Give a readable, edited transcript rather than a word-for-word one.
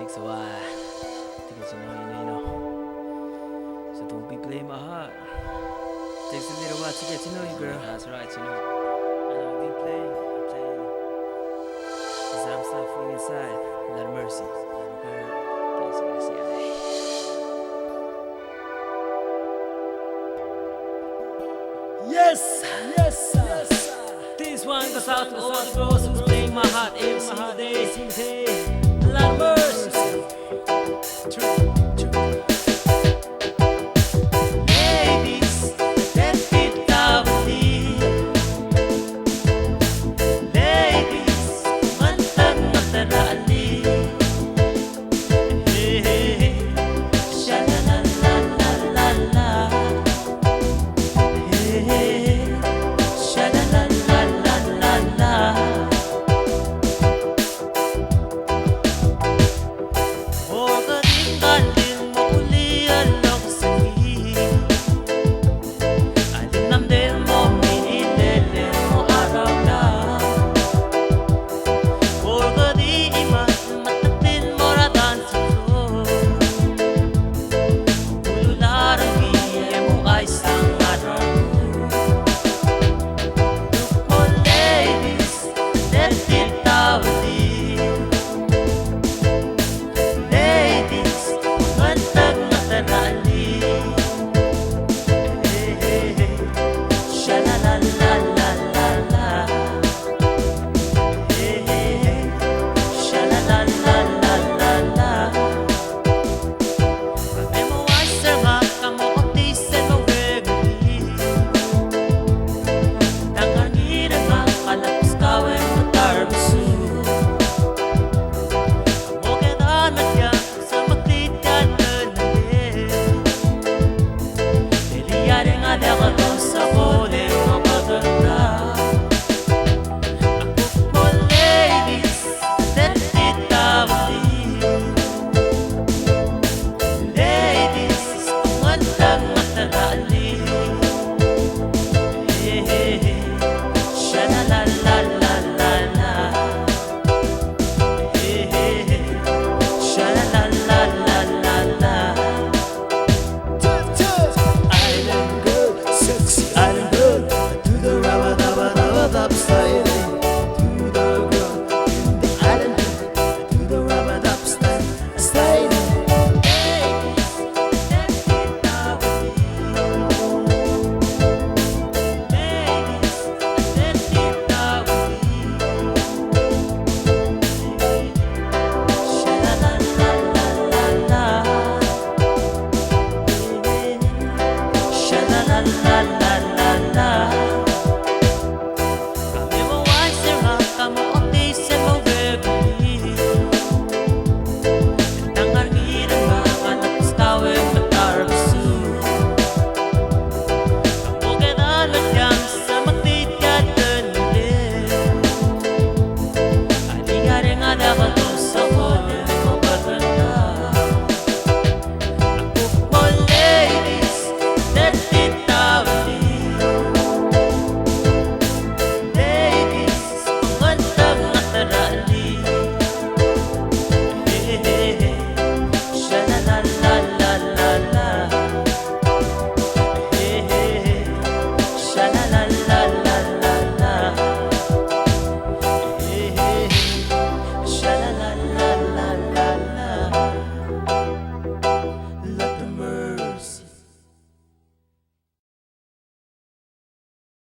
takes a while to get to know you, so don't be playing my heart. Takes a little while to get to know you, girl. That's right, And I'll be playing, cause I'm suffering inside. A lot of mercy. Yes, yes, yes. This one goes out to all the girls who's playing my heart every single day. A lot of mercy.